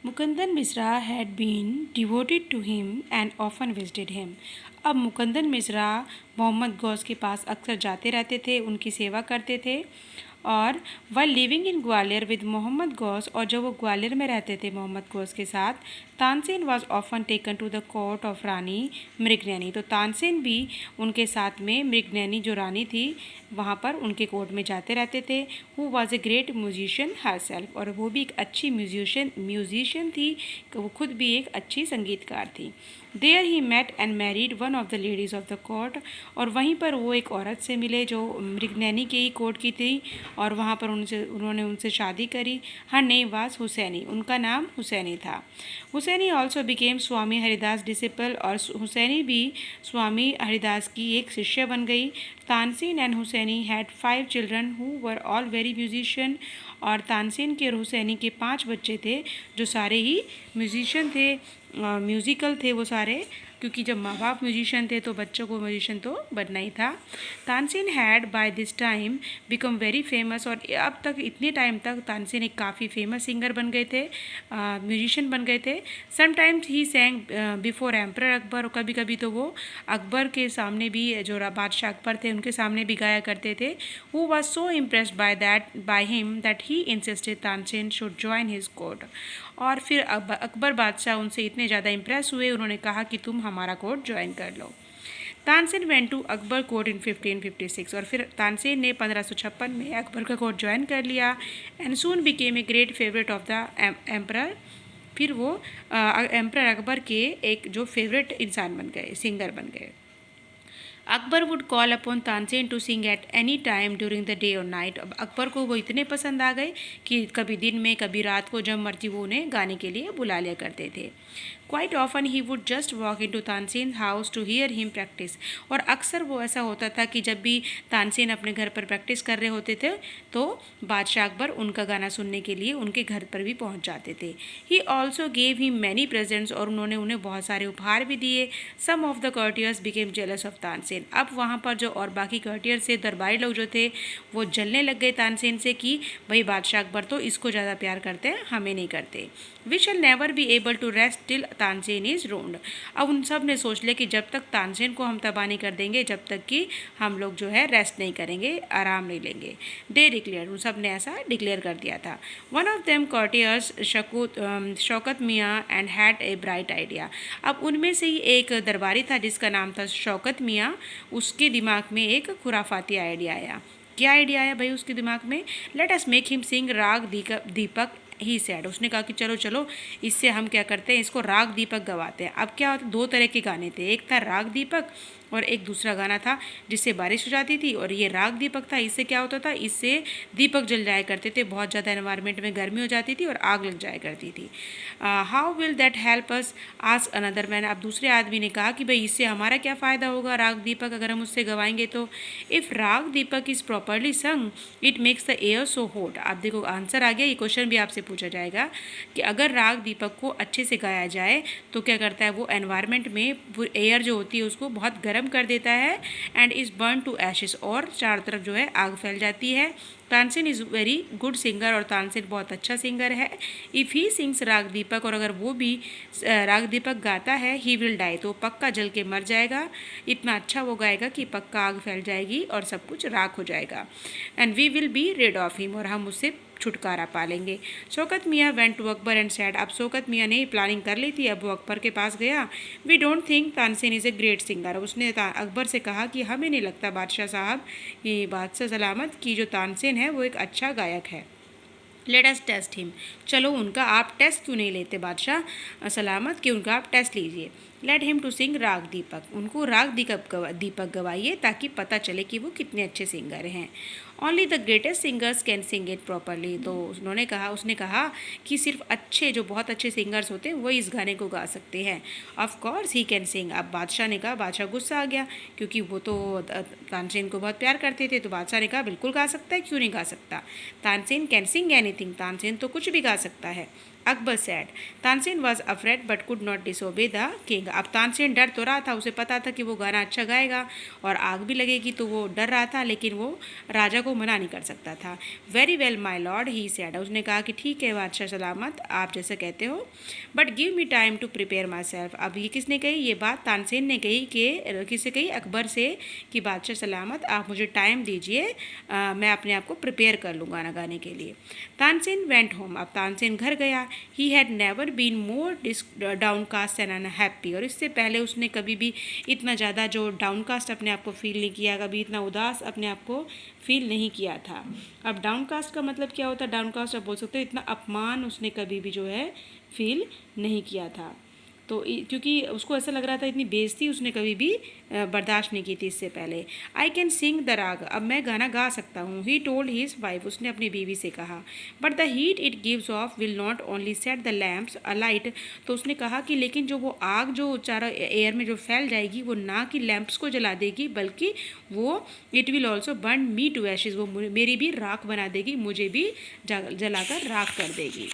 मुकंदन Mishra had been devoted to him and often visited him. अब मुकंदन मिश्रा मोहम्मद गौस के पास अक्सर जाते रहते थे, उनकी सेवा करते थे। और while living in Gwalior with Mohammad Ghaus, और जब वो ग्वालियर में रहते थे मोहम्मद गौस के साथ, Tansen was often taken to the court of रानी मृगनयनी। तो तानसेन भी उनके साथ में मृगनयनी जो रानी थी वहाँ पर उनके कोर्ट में जाते रहते थे। Who was a great musician herself, और वो भी एक अच्छी म्यूजिशियन थी, वो खुद भी एक अच्छी संगीतकार थी। There he met and married one of the ladies of the court, और वहीं पर वो एक औरत से मिले जो मृगनयनी के ही कोर्ट की थी, और वहाँ पर उन्होंने उनसे शादी करी। हर नेम वाज हुसैनी, उनका नाम हुसैनी था। हुसैनी ऑल्सो बिकेम स्वामी हरिदास डिसिपल, और हुसैनी भी स्वामी हरिदास की एक शिष्य बन गई। Tansen and Husaini had 5 children who were all very musician, और तानसेन के और हुसैनी के 5 बच्चे थे जो सारे ही म्यूजिशियन थे, म्यूज़िकल थे वो सारे, क्योंकि जब माँ बाप म्यूजिशियन थे तो बच्चों को म्यूजिशियन तो बनना ही था। Tansen had by this time become very famous, और अब तक इतने टाइम तक तानसेन एक काफ़ी फेमस सिंगर बन गए थे, म्यूजिशियन बन गए थे। Sometimes he सैंग before emperor Akbar, और कभी कभी तो वो अकबर के सामने भी, जो बादशाह अकबर थे उनके सामने भी गाया करते थे। Who was so impressed by him that he insisted Tansen should join his court. और फिर अकबर बादशाह उनसे इतने ज़्यादा इम्प्रेस हुए, उन्होंने कहा कि तुम हमारा कोर्ट ज्वाइन कर लो। Tansen went to Akbar court in 1556, और फिर तानसेन ने 1556 में अकबर का कोर्ट ज्वाइन कर लिया। And soon became a great favourite of the emperor, फिर वो एम्परर अकबर के एक जो फेवरेट इंसान बन गए, सिंगर बन गए। Akbar would call upon Tansen to sing at any time during the day और नाइट। अब अकबर को वो इतने पसंद आ गए कि कभी दिन में कभी रात को जब मर्जी वो उन्हें गाने के लिए बुला लिया करते थे। Quite often he would just walk in to Tansen house to hear him practise, और अक्सर वो ऐसा होता था कि जब भी तानसेन अपने घर पर प्रैक्टिस कर रहे होते थे तो बादशाह अकबर उनका गाना सुनने के लिए उनके घर पर भी पहुंच जाते थे। He also gave him many presents, और उन्होंने उन्हें बहुत सारे उपहार भी दिए। Some of the courtiers became jealous of Tansen, अब वहाँ पर जो और बाकी कर्टियर से दरबारी लोग जो थे वो जलने लग गए तानसेन से कि भाई बादशाह अकबर तो इसको ज़्यादा प्यार करते हैं, हमें नहीं करते। We shall never be able to rest till Tansen is ruined. अब उन सब ने सोच लिया कि जब तक तानसेन को हम तबाह नहीं कर देंगे जब तक कि हम लोग जो है रेस्ट नहीं करेंगे, आराम नहीं लेंगे। दे डिक्लेयर, उन सब ने ऐसा डिक्लेयर कर दिया था। वन ऑफ देम कॉर्टियर्स शौकत मियाँ and had a bright idea. अब उनमें से ही एक दरबारी था जिसका नाम था शौकत मियाँ, उसके दिमाग में एक खुराफाती आइडिया आया। क्या आइडिया आया भाई उसके दिमाग में? लेट अस मेक हिम सिंग राग दीपक ही सैड। उसने कहा कि चलो चलो इससे हम क्या करते हैं, इसको राग दीपक गवाते हैं। अब क्या होता, 2 तरह के गाने थे, एक था राग दीपक और एक दूसरा गाना था जिससे बारिश हो जाती थी, और ये राग दीपक था, इससे क्या होता था, इससे दीपक जल जाया करते थे, बहुत ज़्यादा एनवायरनमेंट में गर्मी हो जाती थी और आग लग जाया करती थी। How will that help us, ask another man. अब दूसरे आदमी ने कहा कि भाई इससे हमारा क्या फ़ायदा होगा राग दीपक अगर हम उससे गवाएंगे तो। If raga Deepak is properly sung it makes the air so hot. आप देखो आंसर आ गया, ये क्वेश्चन भी आपसे पूछा जाएगा कि अगर राग दीपक को अच्छे से गाया जाए तो क्या करता है, वो एनवायरनमेंट में एयर जो होती है उसको बहुत गर्म कर देता है। And is burn to ashes, और चारों तरफ जो है आग फैल जाती है। Tansen is very good singer, और तानसेन बहुत अच्छा सिंगर है। इफ़ ही सिंग्स राग दीपक, और अगर वो भी राग दीपक गाता है, ही विल डाई, तो पक्का जल के मर जाएगा। इतना अच्छा वो गाएगा कि पक्का आग फैल जाएगी और सब कुछ राख हो जाएगा। And we will be rid of him, और हम उससे छुटकारा पा लेंगे। Shaukat Miyan went to Akbar and said. अब शौकत मियाँ ने प्लानिंग कर ली थी, अब वो अकबर के पास गया। We don't think Tansen is a great singer. उसने अकबर से कहा कि हमें नहीं लगता बादशाह साहब, ये बादशाह सलामत की जो तानसेन है वो एक अच्छा गायक है। लेट अस टेस्ट हिम, चलो उनका आप टेस्ट क्यों नहीं लेते बादशाह सलामत, कि उनका आप टेस्ट लीजिए। लेट हिम टू सिंग राग दीपक, उनको राग दीपक गवाइए ताकि पता चले कि वो कितने अच्छे सिंगर हैं। Only the greatest singers can sing it properly, तो उसने कहा कि सिर्फ अच्छे जो बहुत अच्छे सिंगर्स होते हैं वही इस गाने को गा सकते हैं। Of course he can sing. अब बादशाह ने कहा, बादशाह गुस्सा आ गया क्योंकि वो तो तानसेन को बहुत प्यार करते थे, तो बादशाह ने कहा बिल्कुल गा सकता है, क्यों नहीं गा सकता। Tansen can sing anything, Tansen तो कुछ भी गा सकता है। Akbar sad Tansen was afraid but could not disobey the king. अब तानसेन डर तो रहा था, उसे पता था कि वो गाना अच्छा गाएगा और आग भी लगेगी, तो वो डर रहा था, लेकिन वो राजा को मना नहीं कर सकता था। Very well my lord he sad, उसने कहा कि ठीक है बादशाह सलामत, आप जैसे कहते हो, but give me time to prepare myself. अब ये किसने कही? ये बात तानसेन ने कही कि किससे कही? अकबर से, कि बादशाह सलामत आप मुझे टाइम दीजिए, मैं अपने आप को प्रिपेयर कर लूँ गाना गाने के लिए। तानसेन वेंट होम, अब तानसेन घर गया। He had never been more downcast and unhappy, और इससे पहले उसने कभी भी इतना ज़्यादा जो डाउनकास्ट अपने आप को फील नहीं किया, कभी इतना उदास अपने आप को फील नहीं किया था। अब डाउनकास्ट का मतलब क्या होता है? डाउनकास्ट आप बोल सकते हो इतना अपमान उसने कभी भी जो है फील नहीं किया था। तो क्योंकि उसको ऐसा लग रहा था, इतनी बेइज्जती उसने कभी भी बर्दाश्त नहीं की थी इससे पहले। आई कैन सिंग द राग, अब मैं गाना गा सकता हूँ। ही टोल्ड हिज वाइफ, उसने अपनी बीवी से कहा। But the heat it gives off will not only set the lamps alight, तो उसने कहा कि लेकिन जो वो आग जो चारों एयर में जो फैल जाएगी, वो ना कि लैंप्स को जला देगी, बल्कि वो it will also burn me to ashes, वो मेरी भी राख बना देगी, मुझे भी जलाकर राख कर देगी।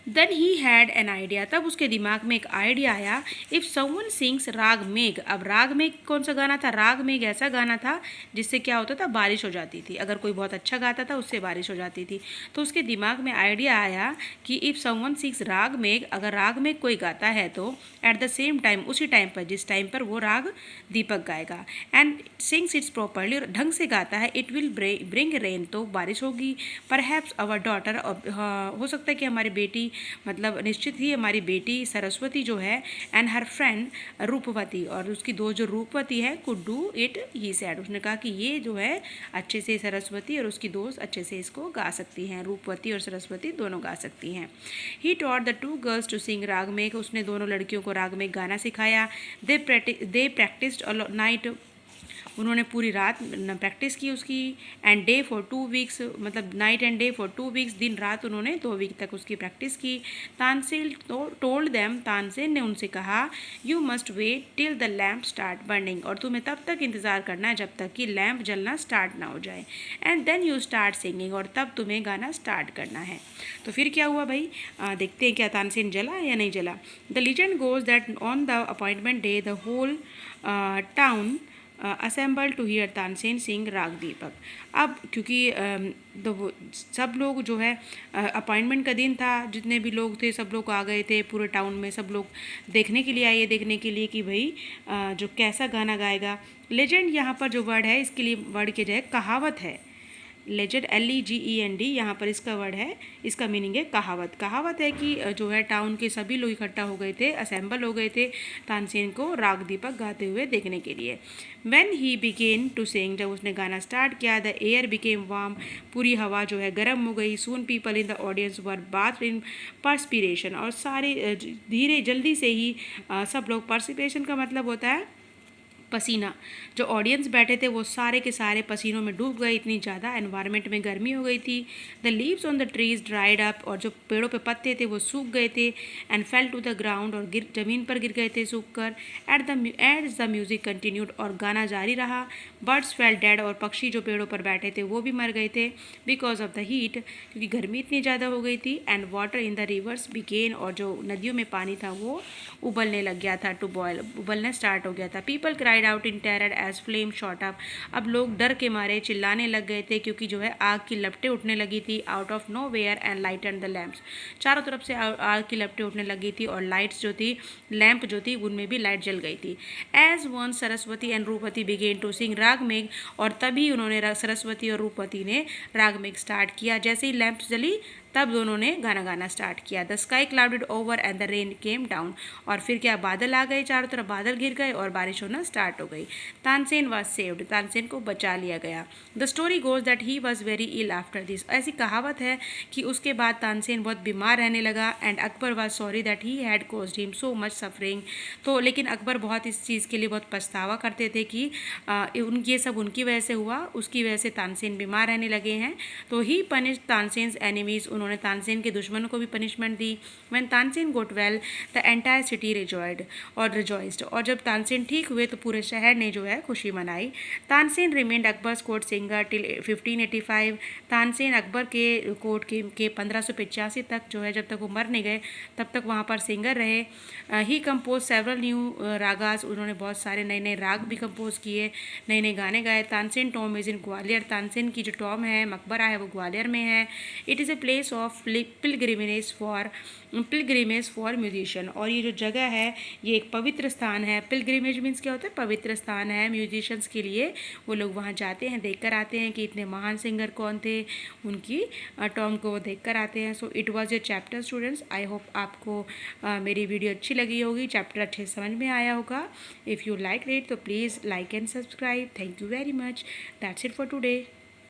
Then he had an idea, तब उसके दिमाग में एक आइडिया आया। इफ़ समवन सिंग्स राग मेघ, अब राग मेघ कौन सा गाना था? राग मेघ ऐसा गाना था जिससे क्या होता था? बारिश हो जाती थी। अगर कोई बहुत अच्छा गाता था उससे बारिश हो जाती थी। तो उसके दिमाग में आइडिया आया कि इफ़ समवन सिंग्स राग मेघ, अगर राग मेघ कोई गाता है तो एट द सेम टाइम, उसी टाइम पर जिस टाइम पर वो राग दीपक गाएगा, एंड सिंग्स इट्स प्रॉपरली, ढंग से गाता है, इट विल ब्रिंग रेन, तो बारिश होगी। परहैप्स अवर डॉटर, हो सकता है कि हमारी बेटी, मतलब निश्चित ही हमारी बेटी सरस्वती जो है, एंड हर फ्रेंड रूपवती, और उसकी दोस्त जो रूपवती है, could do it he sad, उसने कहा कि ये जो है अच्छे से सरस्वती और उसकी दोस्त अच्छे से इसको गा सकती हैं, रूपवती और सरस्वती दोनों गा सकती हैं। He taught the two girls to sing राग मेघ, उसने दोनों लड़कियों को राग मेघ गाना सिखाया। दे प्रैक्टिस्ड नाइट, उन्होंने पूरी रात प्रैक्टिस की उसकी, एंड डे फॉर 2 वीक्स, मतलब night and day for 2 weeks, दिन रात उन्होंने 2 वीक तक उसकी प्रैक्टिस की। तानसेन टोल्ड देम, तानसेन ने उनसे कहा, you must wait till the lamp start burning, और तुम्हें तब तक इंतज़ार करना है जब तक कि लैम्प जलना स्टार्ट ना हो जाए, and then you start singing, और तब तुम्हें गाना स्टार्ट करना है। तो फिर क्या हुआ भाई? देखते हैं क्या तानसेन जला या नहीं जला। The legend goes that on the appointment day the whole town assemble to hear Tansen Singh raag Deepak. अब क्योंकि सब लोग जो है, अपॉइंटमेंट का दिन था, जितने भी लोग थे सब लोग आ गए थे पूरे टाउन में, सब लोग देखने के लिए आए, देखने के लिए कि भाई जो कैसा गाना गाएगा। लेजेंड यहाँ पर जो वर्ड है, इसके लिए वर्ड की जगह कहावत है। लेजेंड LEGEND यहाँ पर इसका वर्ड है, इसका मीनिंग है कहावत। कहावत है कि जो है टाउन के सभी लोग इकट्ठा हो गए थे, असेंबल हो गए थे तानसेन को राग दीपक गाते हुए देखने के लिए। When he began to sing, जब उसने गाना स्टार्ट किया, द एयर बिकेम वार्म, पूरी हवा जो है गर्म हो गई। Soon people in the audience were bath in perspiration, और सारे धीरे जल्दी से ही सब लोग, पर्सपीरेशन का मतलब होता है पसीना, जो ऑडियंस बैठे थे वो सारे के सारे पसीनों में डूब गए, इतनी ज़्यादा एनवायरनमेंट में गर्मी हो गई थी। The leaves on the trees dried up, और जो पेड़ों पे पत्ते थे वो सूख गए थे। And fell to the ground, और ज़मीन पर गिर गए थे सूख कर। एज द म्यूज़िक कंटिन्यूड, और गाना जारी रहा। बर्ड्स फेल डेड, और पक्षी जो पेड़ों पर बैठे थे वो भी मर गए थे, बिकॉज ऑफ द हीट, क्योंकि गर्मी इतनी ज़्यादा हो गई थी। And water in the rivers began, और जो नदियों में पानी था वो उबलने लग गया था, टू बॉयल, उबलना स्टार्ट हो गया था। People cried out in terror as flame shot up, अब लोग डर के मारे चिल्लाने लग गए थे, क्योंकि जो है आग की लपटें उठने लगी थी। Out of nowhere and light and the lamps, चारों तरफ से आग की लपटें उठने लगी थी, और लाइट्स जो थी, लैंप जो थी, उनमें भी लाइट जल गई थी। As one Saraswati and Rupvati began to sing राग मेघ, और तभी उन्होंने, सरस्वती और रूपवती ने राग मेघ स्टार्ट किया। जैसे ही लैंप्स जली तब दोनों ने गाना गाना स्टार्ट किया। The sky clouded over and the rain came down, और फिर क्या, बादल आ गए, चारों तरफ बादल घिर गए और बारिश होना स्टार्ट हो गई। तानसेन वॉज सेव्ड, तानसेन को बचा लिया गया। The story goes that he was very ill after this, ऐसी कहावत है कि उसके बाद तानसेन बहुत बीमार रहने लगा। And Akbar was sorry that he had caused him so much suffering, तो लेकिन अकबर बहुत इस चीज़ के लिए बहुत पछतावा करते थे कि ये सब उनकी वजह से हुआ, उसकी वजह से तानसेन बीमार रहने लगे हैं। तो ही पनिश तानसेन्स एनिमीज, उन्होंने तानसेन के दुश्मनों को भी पनिशमेंट दी। When Tansen got well the entire city rejoiced, और जब तानसेन ठीक हुए तो पूरे शहर ने जो है खुशी मनाई। Tansen remained Akbar's court singer till 1585। Tansen Akbar के कोर्ट के 1585 तक जो है, जब तक वो मर नहीं गए तब तक वहाँ पर सिंगर रहे। ही कंपोज सेवरल न्यू रागास, उन्होंने बहुत सारे नए नए राग भी कंपोज किए, नए नए गाने गाए। Tansen Tom is in Gwalior, Tansen की जो टॉम है, मकबरा है, वो ग्वालियर में है। It is a place of pilgrimage for musician, और ये जो जगह है ये एक पवित्र स्थान है। पिलग्रिमेज मीन्स क्या होता है? पवित्र स्थान है म्यूजिशियंस के लिए। वो लोग वहाँ जाते हैं, देख कर आते हैं कि इतने महान सिंगर कौन थे, उनकी टॉम को वो देख कर आते हैं। So it was a chapter students. I hope आपको मेरी वीडियो अच्छी लगी होगी, चैप्टर अच्छे समझ में आया होगा। इफ़ यू लाइक इट तो please like and subscribe. Thank you very much. That's it for today.